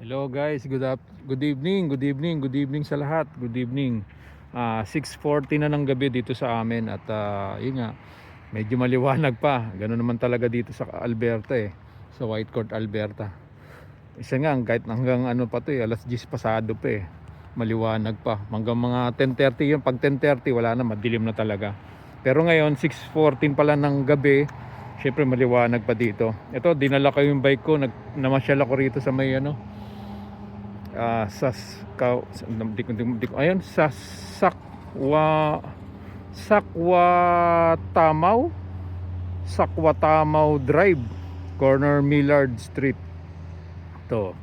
Hello guys, good evening sa lahat. Good evening. 6:40 na ng gabi dito sa amin at yun nga, medyo maliwanag pa. Ganoon naman talaga dito sa Alberta sa Whitecourt, Alberta. Isa nga kahit hanggang ano pa to alas 10 pasado pa maliwanag pa. Hanggang mga 10:30 yun, pag 10:30 wala na, madilim na talaga. Pero ngayon 6:14 pala ng gabi, syempre maliwanag pa dito. Ito, dinala ko yung bike ko, namasyal ako rito sa may ayun sa Sakwatamaw Drive, corner Millard Street. To,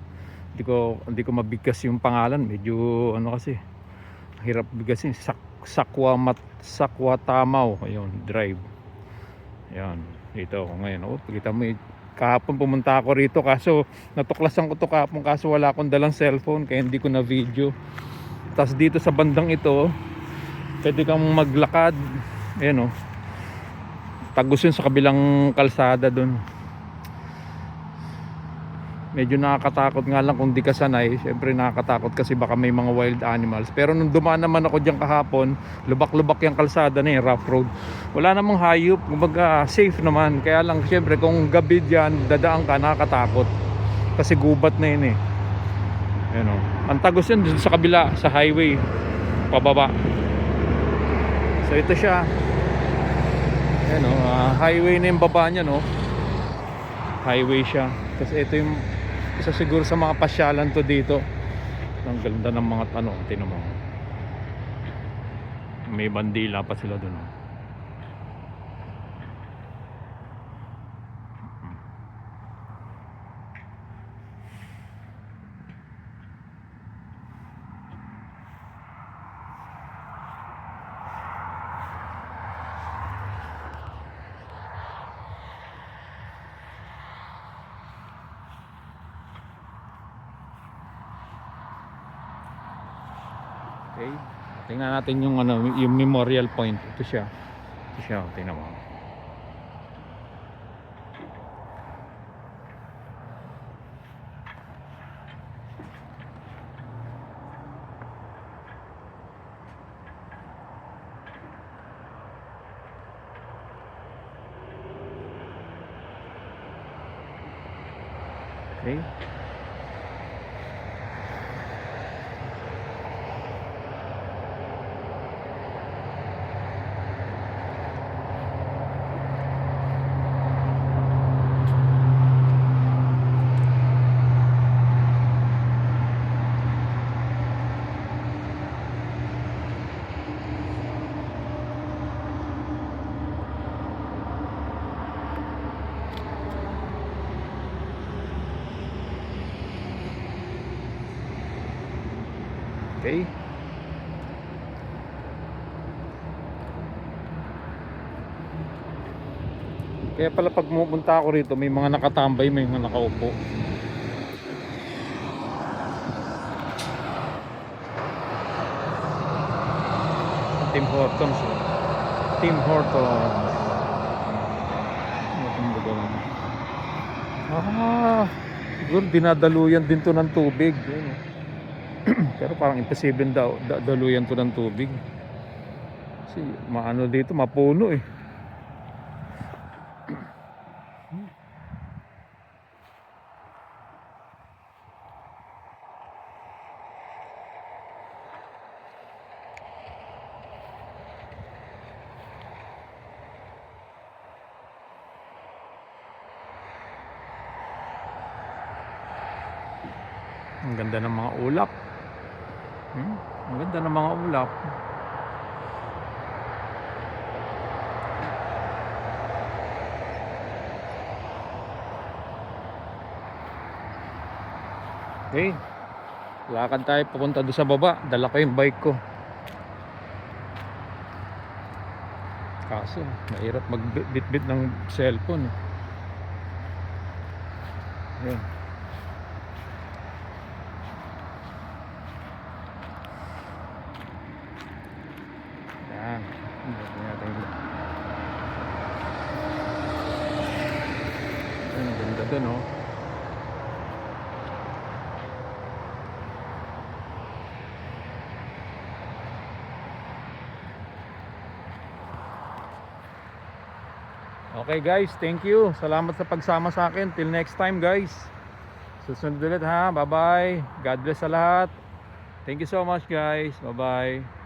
hindi ko mabigkas yung pangalan, medyo ano kasi hirap bigkasin. Sakwatamaw, ayun, Drive. Ayun, dito ako ngayon. Kita mo kahapon pumunta ako rito, kaso natuklasan ko to kahapon, kaso wala akong dalang cellphone kaya hindi ko na video. Tapos dito sa bandang ito pwede kang maglakad, ayan tagos yun sa kabilang kalsada dun. Medyo nakakatakot nga lang kung di ka sanay. Siyempre nakakatakot kasi baka may mga wild animals. Pero nung dumaan naman ako dyan kahapon, lubak-lubak yung kalsada na rough road. Wala namang hayop, kumbaga safe naman. Kaya lang siyempre kung gabi dyan, dadaan ka, nakakatakot. Kasi gubat na yun Ayan ang tagos yun sa kabila, sa highway, pababa. So ito siya. Ayan highway na yung baba niya highway siya. Kasi ito yung isa siguro sa mga pasyalan to dito. Ang ganda ng mga tinan mo. May bandila pa sila doon. Okay. Tingnan natin yung yung memorial point. Ito siya. Tingnan mo. Okay. Okay. Kaya pala pag pumunta ako rito, may mga nakatambay, may mga nakaupo. Tim Hortons. Siguro dinadaluyan din to ng tubig. Pero parang imposible daluyan to ng tubig. Kasi maano dito, mapuno Ang ganda ng mga ulap. Ang ganda ng mga ulap. Okay. Lakad tayo papunta doon sa baba. Dala ko yung bike ko. Kaso mahirap magbitbit ng cellphone. Ayan. Ang ganda dun Okay guys, thank you. Salamat sa pagsama sa akin. Till next time guys. Susunod ulit ha. Bye bye. God bless sa lahat. Thank you so much guys. Bye bye.